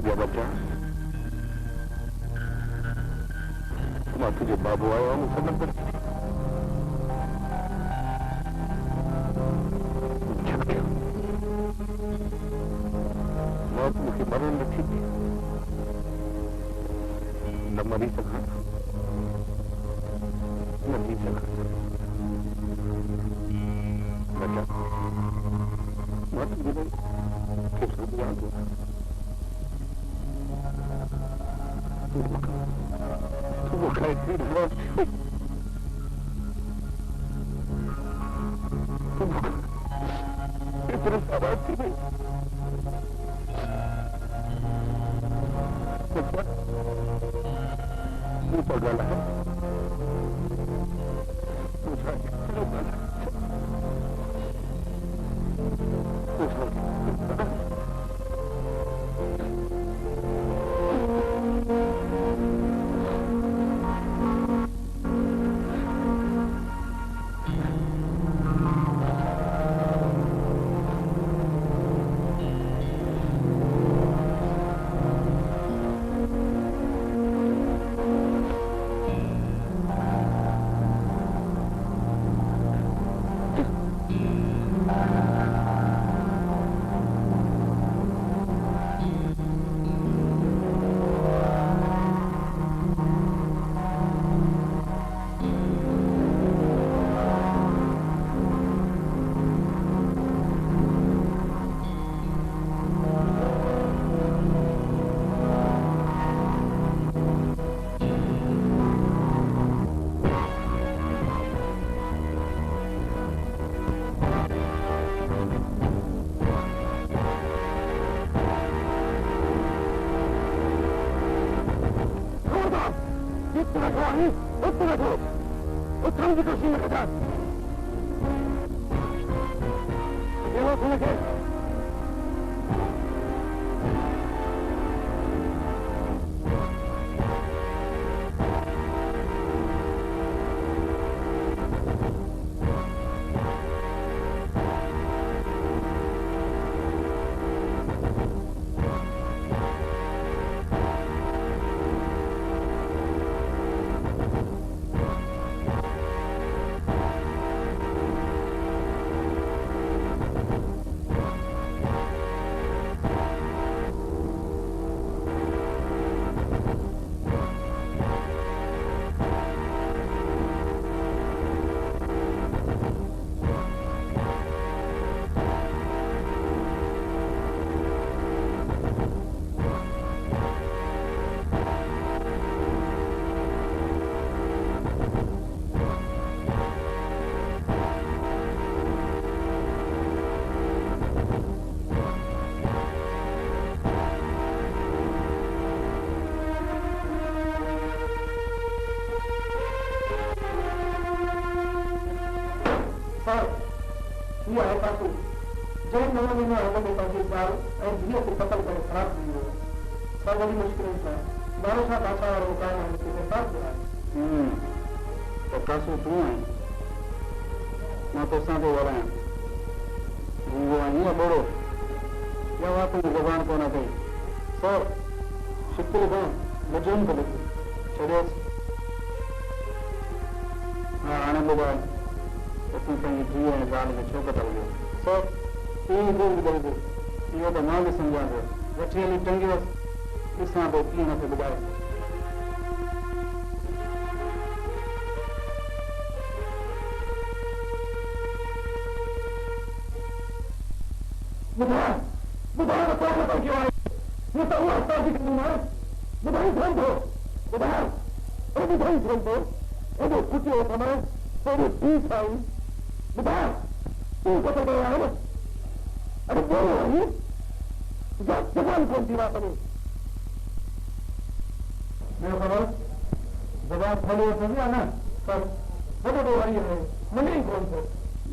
गया बच्चा, तुझे बाबू आया मुझसे न करती थी, झक गया, मौत मुझे मरण रखी थी, न मरी सका न जी सका बच्चा, मौत गिरे फिर सब याद हुआ वो कैसी मौत थी, इतनी आवाज थी नहीं, बच्चा मुंह पर गाला है, पूछा क्यों गाला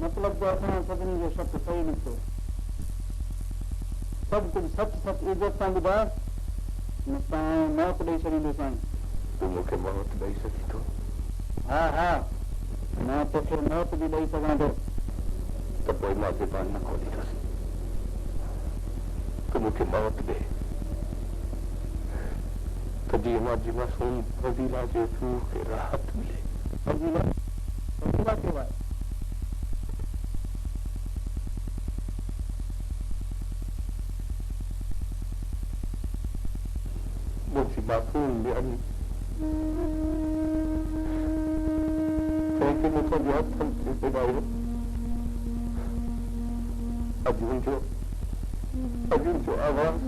मतलब तो अपना सदनी जो शब्द सही निकलो सब कुछ सच सच इज्जत सां ॿुधायो मौत ॾेई छॾींदो साईं। तूं मूंखे मौत ॾेई सघीं थो? हा हा, मां तोखे मौत बि ॾेई सघां थो। त पोइ मां ज़बान न खोलींदुसि। तूं मूंखे मौत ॾे त जीअं मुंहिंजी मासूम फज़ीला जे रूह खे राहत मिले। फज़ीला कहिड़ो आहे? मुंहिंजी मासूम न्याणी जंहिंखे मूंखां हथनि ते ॿुधायो अॼु जो आवाज़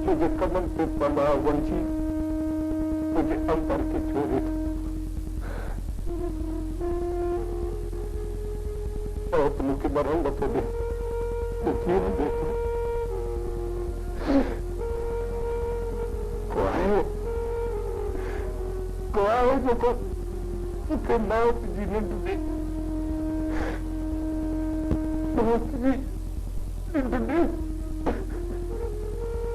मुंहिंजे कमनि ते पला वणिजी मुंहिंजे अंदर खे छोड़े थो। मौत मूंखे मरण नथो ॾे, मूं कीअं ॾे थो? को आहे जेको मूंखे मौत जी निंड ॾे, मौत जी निंड ॾे।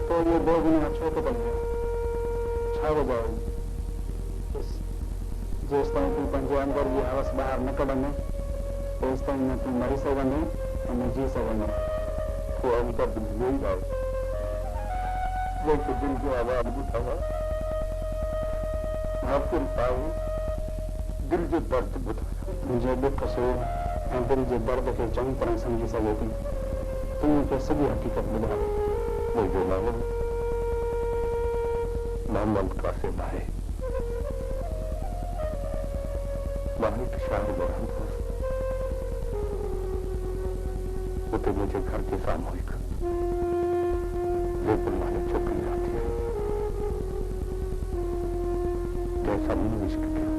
तो ये बोलने छो तो बन गया छा वजह जेस ताईं तूं पंहिंजे अंदर जी हवस ॿाहिरि न कढंदे तेस ताईं न तूं मरी सघंदे न जी सघंदे। को अंदर इहो ई आहे जंहिंखे दिलि जो आवाज़ ॿुधां हासिल पाए दिलि जो दर्द ॿुधायां। मुंहिंजे दुख सूर ऐं दिलि जे दर्द खे चङी तरह सम्झी सघे थी। तूं मूंखे सॼी हक़ीक़त ॿुधाए। मुंहिंजो नालो मोहम्मद कासिम आहे। मां हिकु शहर में रहंदो हुउसि। उते मुंहिंजे घर जे साम्हूं हिकु बेपुरवानी छोकिरी रहंदी आहे जंहिंसां मूं इश्क कयो।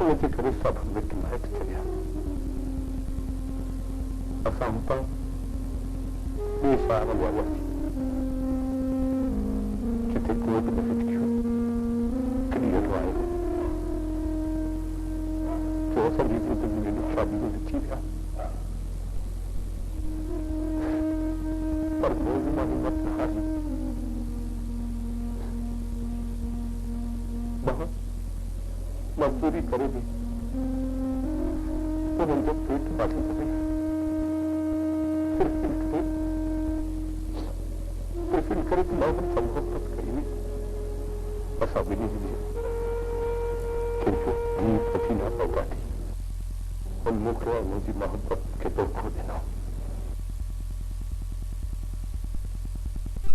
उनजे करे सभु मिट माइट चढ़िया। असां हुतां ॿिए शहर में वियासीं जिते कोई बि न हिचकियो किॾी वेठो आहे जो असांजी ज़िंदगी में ॾुखिया ॾींहं थी विया। पर पोइ बि मां हिमत न हारी। मज़दूरी करे बि उन्हनि जो पेट पाले करे सिर्फ़ इन करे मां हुन सां मोहबत कई हुई। असां ॿिन्ही मिली कंहिंजो ॾींहुं पसीना पौधा थी हुन मूंखे मुंहिंजी मोहबत खे धोखो